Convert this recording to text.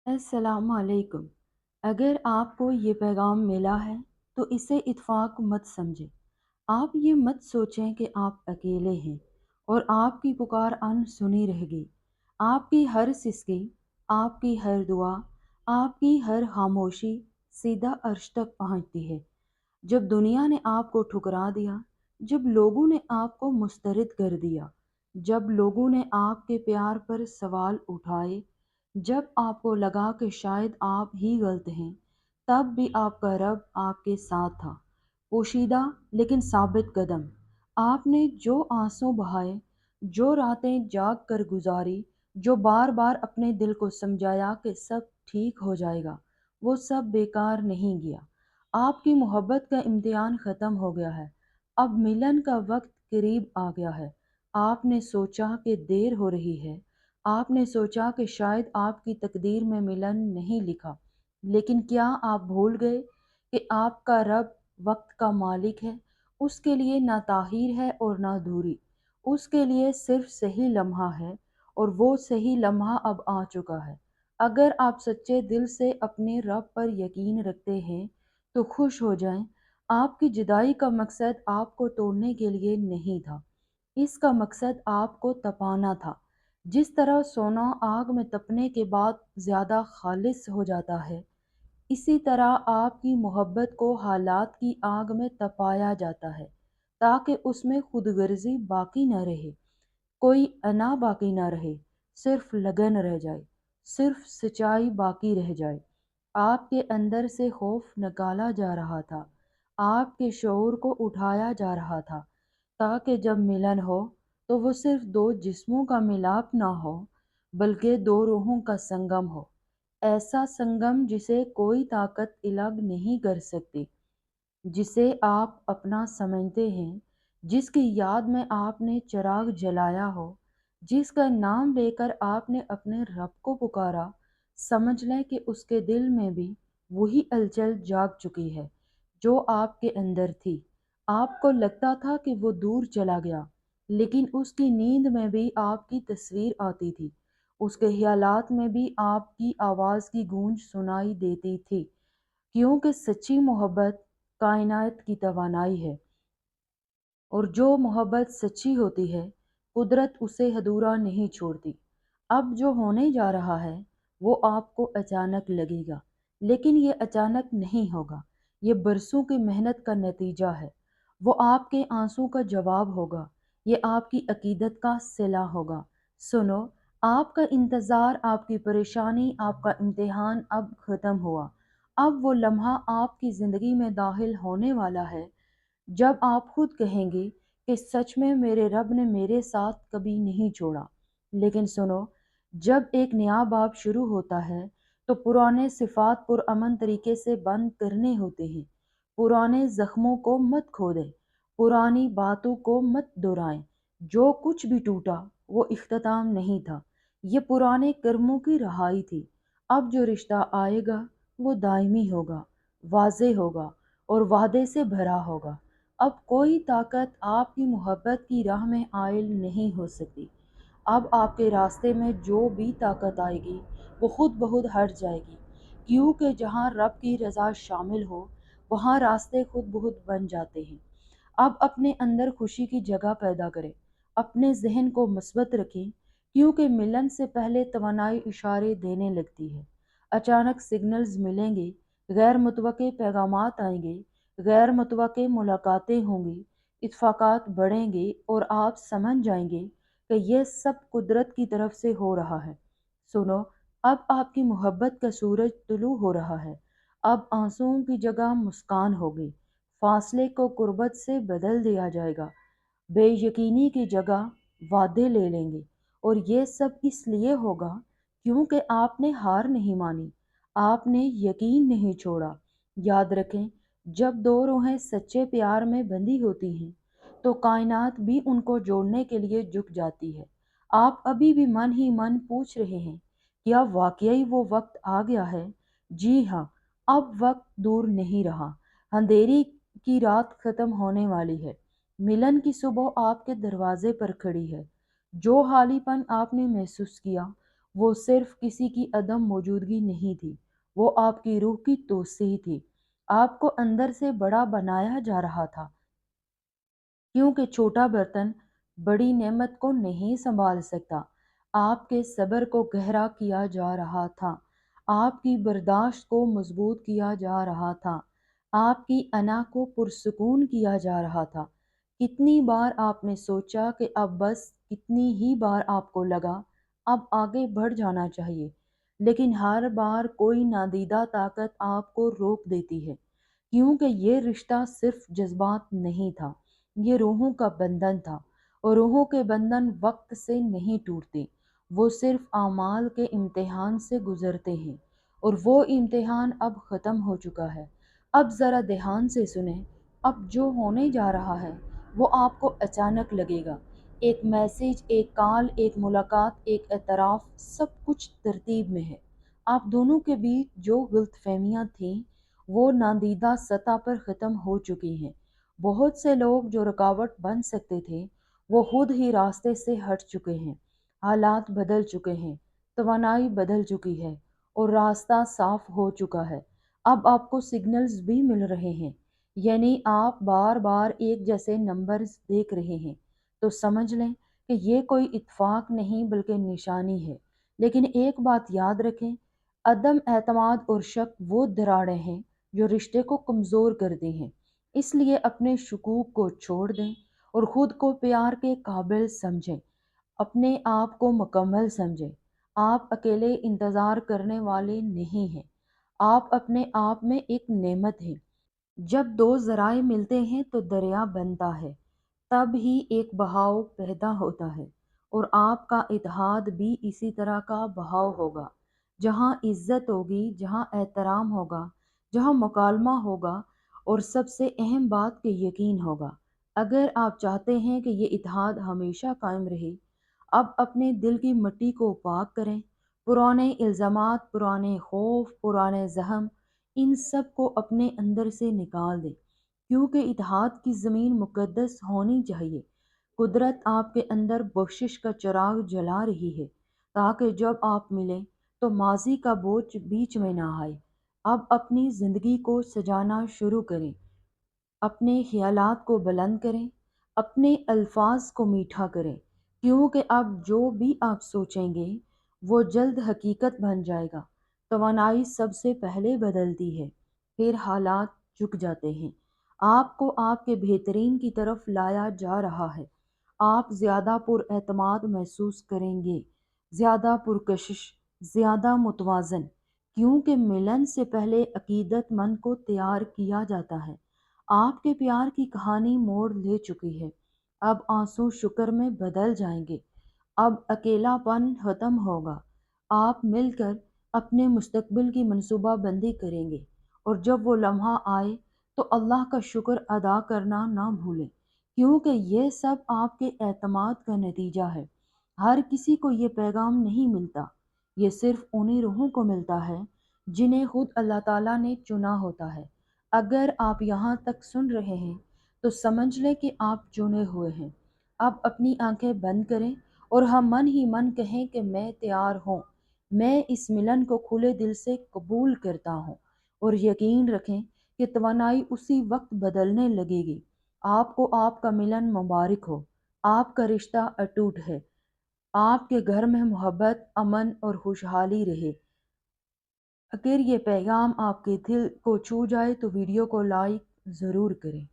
अस्सलाम वालेकुम। अगर आपको ये पैगाम मिला है तो इसे इत्फाक मत समझें। आप ये मत सोचें कि आप अकेले हैं और आपकी पुकार अनसुनी रह गई। आपकी हर सिसकी, आपकी हर दुआ, आपकी हर खामोशी सीधा अर्श तक पहुंचती है। जब दुनिया ने आपको ठुकरा दिया, जब लोगों ने आपको मुस्तरद कर दिया, जब लोगों ने आपके प्यार पर सवाल उठाए, जब आपको लगा कि शायद आप ही गलत हैं, तब भी आपका रब आपके साथ था। पोशीदा लेकिन साबित कदम। आपने जो आंसू बहाए, जो रातें जाग कर गुजारी, जो बार बार अपने दिल को समझाया कि सब ठीक हो जाएगा, वो सब बेकार नहीं गया। आपकी मोहब्बत का इम्तिहान ख़त्म हो गया है। अब मिलन का वक्त करीब आ गया है। आपने सोचा कि देर हो रही है। आपने सोचा कि शायद आपकी तकदीर में मिलन नहीं लिखा। लेकिन क्या आप भूल गए कि आपका रब वक्त का मालिक है? उसके लिए ना ताहीर है और ना दूरी। उसके लिए सिर्फ सही लम्हा है, और वो सही लम्हा अब आ चुका है। अगर आप सच्चे दिल से अपने रब पर यकीन रखते हैं तो खुश हो जाएं। आपकी जुदाई का मकसद आपको तोड़ने के लिए नहीं था। इसका मकसद आपको तपाना था। जिस तरह सोना आग में तपने के बाद ज़्यादा खालिस हो जाता है, इसी तरह आपकी मोहब्बत को हालात की आग में तपाया जाता है, ताकि उसमें खुदगर्जी बाकी न रहे, कोई अना बाकी न रहे, सिर्फ लगन रह जाए, सिर्फ सच्चाई बाकी रह जाए। आपके अंदर से खौफ निकाला जा रहा था, आपके शऊर को उठाया जा रहा था, ताकि जब मिलन हो तो वो सिर्फ दो जिस्मों का मिलाप ना हो, बल्कि दो रूहों का संगम हो। ऐसा संगम जिसे कोई ताकत अलग नहीं कर सकती, जिसे आप अपना समझते हैं, जिसकी याद में आपने चिराग जलाया हो, जिसका नाम लेकर आपने अपने रब को पुकारा। समझ लें कि उसके दिल में भी वही हलचल जाग चुकी है जो आपके अंदर थी। आपको लगता था कि वो दूर चला गया, लेकिन उसकी नींद में भी आपकी तस्वीर आती थी, उसके ख्यालात में भी आपकी आवाज़ की गूंज सुनाई देती थी। क्योंकि सच्ची मोहब्बत कायनात की तवानाई है, और जो मोहब्बत सच्ची होती है, कुदरत उसे अधूरा नहीं छोड़ती। अब जो होने जा रहा है वो आपको अचानक लगेगा, लेकिन ये अचानक नहीं होगा। ये बरसों की मेहनत का नतीजा है। वो आपके आंसू का जवाब होगा। ये आपकी अकीदत का सिला होगा। सुनो, आपका इंतज़ार, आपकी परेशानी, आपका इम्तिहान अब ख़त्म हुआ। अब वो लम्हा आपकी ज़िंदगी में दाखिल होने वाला है जब आप खुद कहेंगे कि सच में मेरे रब ने मेरे साथ कभी नहीं छोड़ा। लेकिन सुनो, जब एक नया बाब शुरू होता है तो पुराने सिफात पुरअमन तरीके से बंद करने होते हैं। पुराने जख्मों को मत खोदें, पुरानी बातों को मत दोहराएं। जो कुछ भी टूटा वो इख्तिताम नहीं था, ये पुराने कर्मों की रहाई थी। अब जो रिश्ता आएगा वो दायमी होगा, वाज़े होगा और वादे से भरा होगा। अब कोई ताकत आपकी मोहब्बत की राह में आयल नहीं हो सकती। अब आपके रास्ते में जो भी ताकत आएगी वो खुद बहुत हट जाएगी, क्योंकि जहाँ रब की रज़ा शामिल हो वहाँ रास्ते खुद बहुत बन जाते हैं। अब अपने अंदर खुशी की जगह पैदा करें, अपने जहन को मस्बत रखें, क्योंकि मिलन से पहले तवानाई इशारे देने लगती है। अचानक सिग्नल्स मिलेंगे, गैर मुतवक्के पैगामात आएंगे, गैर मुतवक्के मुलाकातें होंगी, इत्फाकात बढ़ेंगे और आप समझ जाएंगे कि यह सब कुदरत की तरफ से हो रहा है। सुनो, अब आपकी मोहब्बत का सूरज तुलू हो रहा है। अब आंसुओं की जगह मुस्कान होगी, फासले को कुर्बत से बदल दिया जाएगा, बेयकीनी की जगह वादे ले लेंगे। और ये सब इसलिए होगा क्योंकि आपने हार नहीं मानी, आपने यकीन नहीं छोड़ा। याद रखें, जब दो रूहें सच्चे प्यार में बंधी होती हैं तो कायनात भी उनको जोड़ने के लिए झुक जाती है। आप अभी भी मन ही मन पूछ रहे हैं, क्या वाकई वो वक्त आ गया है? जी हाँ, अब वक्त दूर नहीं रहा। अंधेरी की रात खत्म होने वाली है। मिलन की सुबह आपके दरवाजे पर खड़ी है। जो हालीपन आपने महसूस किया وہ صرف کسی کی عدم موجودگی نہیں تھی، وہ آپ کی روح کی توسیع تھی۔ آپ کو اندر سے بڑا بنایا جا رہا تھا، کیونکہ چھوٹا برتن بڑی نعمت کو نہیں سنبھال سکتا۔ آپ کے صبر کو گہرا کیا جا رہا تھا، آپ کی برداشت کو مضبوط کیا جا رہا تھا، آپ کی انا کو پرسکون کیا جا رہا تھا۔ کتنی بار آپ نے سوچا کہ اب بس، کتنی ہی بار آپ کو لگا اب آگے بڑھ جانا چاہیے، لیکن ہر بار کوئی نادیدہ طاقت آپ کو روک دیتی ہے، کیونکہ یہ رشتہ صرف جذبات نہیں تھا، یہ روحوں کا بندھن تھا، اور روحوں کے بندھن وقت سے نہیں ٹوٹتے، وہ صرف اعمال کے امتحان سے گزرتے ہیں، اور وہ امتحان اب ختم ہو چکا ہے۔ اب ذرا دھیان سے سنیں، اب جو ہونے جا رہا ہے وہ آپ کو اچانک لگے گا۔ ایک میسج، ایک کال، ایک ملاقات، ایک اعتراف، سب کچھ ترتیب میں ہے۔ آپ دونوں کے بیچ جو غلط فہمیاں تھیں وہ نادیدہ سطح پر ختم ہو چکی ہیں۔ بہت سے لوگ جو رکاوٹ بن سکتے تھے وہ خود ہی راستے سے ہٹ چکے ہیں، حالات بدل چکے ہیں، توانائی بدل چکی ہے، اور راستہ صاف ہو چکا ہے۔ اب آپ کو سگنلز بھی مل رہے ہیں، یعنی آپ بار بار ایک جیسے نمبرز دیکھ رہے ہیں، تو سمجھ لیں کہ یہ کوئی اتفاق نہیں بلکہ نشانی ہے۔ لیکن ایک بات یاد رکھیں، عدم اعتماد اور شک وہ دراڑیں ہیں جو رشتے کو کمزور کرتے ہیں۔ اس لیے اپنے شکوک کو چھوڑ دیں اور خود کو پیار کے قابل سمجھیں، اپنے آپ کو مکمل سمجھیں۔ آپ اکیلے انتظار کرنے والے نہیں ہیں، آپ اپنے آپ میں ایک نعمت ہیں۔ جب دو ذرائع ملتے ہیں تو دریا بنتا ہے، تب ہی ایک بہاؤ پیدا ہوتا ہے، اور آپ کا اتحاد بھی اسی طرح کا بہاؤ ہوگا، جہاں عزت ہوگی، جہاں احترام ہوگا، جہاں مکالمہ ہوگا، اور سب سے اہم بات کہ یقین ہوگا۔ اگر آپ چاہتے ہیں کہ یہ اتحاد ہمیشہ قائم رہے، اب اپنے دل کی مٹی کو پاک کریں، پرانے الزامات، پرانے خوف، پرانے زخم، ان سب کو اپنے اندر سے نکال دیں، کیونکہ اتحاد کی زمین مقدس ہونی چاہیے۔ قدرت آپ کے اندر بخشش کا چراغ جلا رہی ہے، تاکہ جب آپ ملیں تو ماضی کا بوجھ بیچ میں نہ آئے۔ اب اپنی زندگی کو سجانا شروع کریں، اپنے خیالات کو بلند کریں، اپنے الفاظ کو میٹھا کریں، کیونکہ اب جو بھی آپ سوچیں گے وہ جلد حقیقت بن جائے گا۔ توانائی سب سے پہلے بدلتی ہے، پھر حالات جھک جاتے ہیں۔ آپ کو آپ کے بہترین کی طرف لایا جا رہا ہے۔ آپ زیادہ پر اعتماد محسوس کریں گے، زیادہ پرکشش، زیادہ متوازن، کیونکہ ملن سے پہلے عقیدت مند کو تیار کیا جاتا ہے۔ آپ کے پیار کی کہانی موڑ لے چکی ہے، اب آنسو شکر میں بدل جائیں گے، اب اکیلا پن ختم ہوگا۔ آپ مل کر اپنے مستقبل کی منصوبہ بندی کریں گے، اور جب وہ لمحہ آئے تو اللہ کا شکر ادا کرنا نہ بھولیں، کیونکہ یہ سب آپ کے اعتماد کا نتیجہ ہے۔ ہر کسی کو یہ پیغام نہیں ملتا، یہ صرف انہی روحوں کو ملتا ہے جنہیں خود اللہ تعالیٰ نے چنا ہوتا ہے۔ اگر آپ یہاں تک سن رہے ہیں تو سمجھ لیں کہ آپ چنے ہوئے ہیں۔ اب اپنی آنکھیں بند کریں اور ہم من ہی من کہیں کہ میں تیار ہوں، میں اس ملن کو کھلے دل سے قبول کرتا ہوں، اور یقین رکھیں کہ توانائی اسی وقت بدلنے لگے گی۔ آپ کو آپ کا ملن مبارک ہو، آپ کا رشتہ اٹوٹ ہے، آپ کے گھر میں محبت، امن اور خوشحالی رہے۔ اگر یہ پیغام آپ کے دل کو چھو جائے تو ویڈیو کو لائک ضرور کریں۔